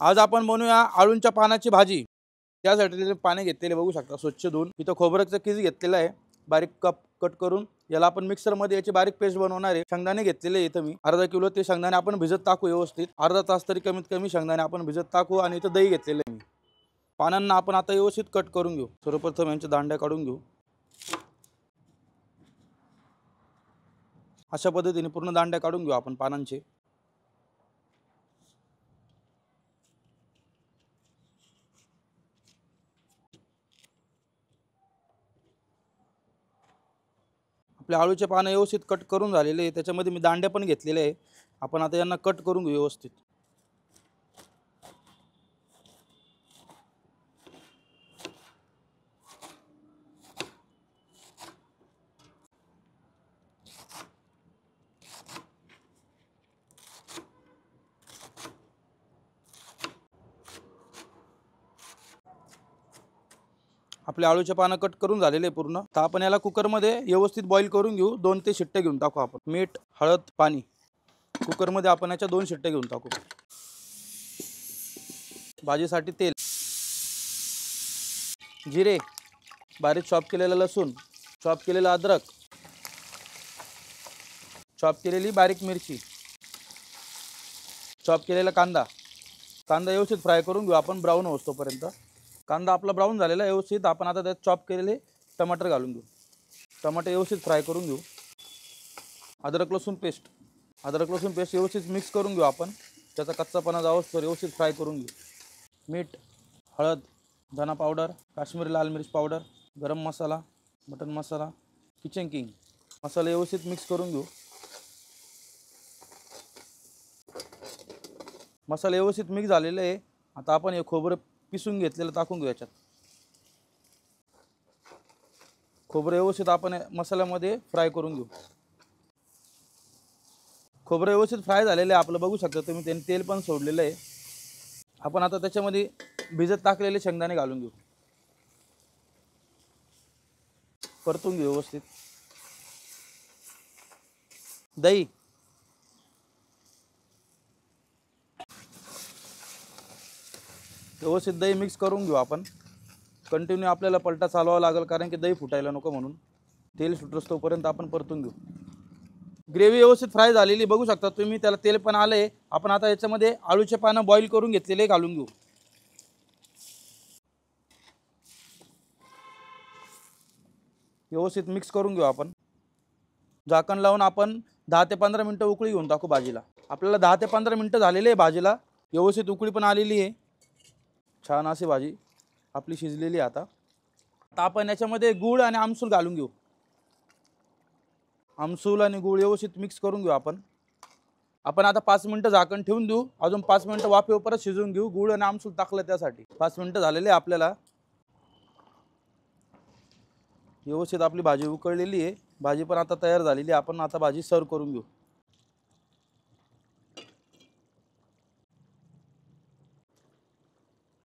आज आपण बनवूया आळूंच्या पानाची भाजी। त्यासाठी पाने घेतलेले बघू शकता स्वच्छ धुवून। इथं खोबऱ्याचा किस घेतलेला आहे, बारीक कट करून याला आपण मिक्सर मध्ये याची बारीक पेस्ट बनवणार आहे। शेंगदाणे घेतलेले इथं मी अर्धा किलो, ते शेंगदाणे आपण भिजत टाकू व्यवस्थित, अर्धा तास तरी कमीत कमी शेंगदाणे आपण भिजत टाकू। आणि इथं दही घेतलेले आहे मी। पानांना आपण आता व्यवस्थित कट करून घेऊ। सर्वप्रथम यांच्या दांड्या काढून घेऊ। अशा पद्धतीने पूर्ण दांड्या काढून घेऊ आपण पानांचे। आपले आळूचे पानं व्यवस्थित कट करून झालेले आहे। त्याच्यामध्ये मी दांड्या पण घेतलेले आहे। आपण आता यांना कट करून घेऊ व्यवस्थित। आपले आळूचे पानं कट करून झालेले पूर्ण। तर आपण याला कुकर मध्ये व्यवस्थित बॉईल करून घेऊ। 2 ते शिट्टे घेऊन टाकू आपण। मीठ, हळद, पाणी। कुकर मध्ये आपण याच्या 2 शिट्टे घेऊन टाकू। भाजीसाठी तेल, जिरे, बारीक चॉप केलेला लसूण, चॉप केलेला अद्रक, चॉप केलेली बारीक मिरची, चॉप केलेला कांदा। कांदा व्यवस्थित फ्राय करून घेऊ आपण ब्राऊन होईपर्यंत। कांदा आपला ब्राऊन झालेला व्यवस्थित। आपण आता त्यात चॉप केलेले टमाटर घालून घेऊ। टमाटे व्यवस्थित फ्राय करून घेऊ। अद्रक लसूण पेस्ट व्यवस्थित मिक्स करून घेऊ आपण। त्याचा कच्चापणा जावोस्तोवर व्यवस्थित फ्राय करून घेऊ। मीठ, हळद, धना पावडर, काश्मीरी लाल मिर्च पावडर, गरम मसाला, मटन मसाला, किचन किंग मसाला व्यवस्थित मिक्स करून घेऊ। मसाला व्यवस्थित मिक्स झालेले आहे। आता आपण हे खोबरं पिसून घेतलेलं टाकून घेऊ याच्यात। खोबरं व्यवस्थित आपण मसाल्यामध्ये फ्राय करून घेऊ। खोबरं व्यवस्थित फ्राय झालेलं आहे आपलं, बघू शकता तुम्ही। त्यांनी तेल पण सोडलेलं आहे। आपण आता त्याच्यामध्ये भिजत टाकलेले शेंगदाणे घालून घेऊ। परतून घेऊ व्यवस्थित। दही, व्यवस्थित दही मिक्स करून घेऊ आपण। कंटिन्यू आपल्याला पलटा चालवावा लागेल, कारण की दही फुटायला नको म्हणून। तेल सुटोपर्यंत आपण परतून घेऊ। ग्रेव्ही व्यवस्थित फ्राय झालेली बघू शकता तुम्ही। त्याला तेल पण आलंय। आपण आता याच्यामध्ये आळूचे पानं बॉईल करून घेतलेले घालून घेऊ। व्यवस्थित मिक्स करून घेऊ आपण। झाकण लावून आपण 10 ते 15 मिनिटं उकळी घेऊन टाकू भाजीला। आपल्याला 10 ते 15 मिनिटं झालेले आहे भाजीला। व्यवस्थित उकळी पण आलेली आहे। छान अशी भाजी आपली शिजलेली आहे। आता आपण याच्यामध्ये गूळ आणि आमसूल घालून घेऊ। आमसूल आणि गूळ व्यवस्थित मिक्स करून घेऊ आपण। आपण आता 5 मिनिटं झाकण ठेवून देऊ। अजून 5 मिनिटं वाफेवर परत शिजवून घेऊ। गूळ आणि आमसूल टाकलं त्यासाठी। 5 मिनिटं झालेले आपल्याला। व्यवस्थित आपली भाजी उकळलेली आहे। भाजी पण आता तयार झालेली आहे। आपण आता भाजी सर्व करून घेऊ।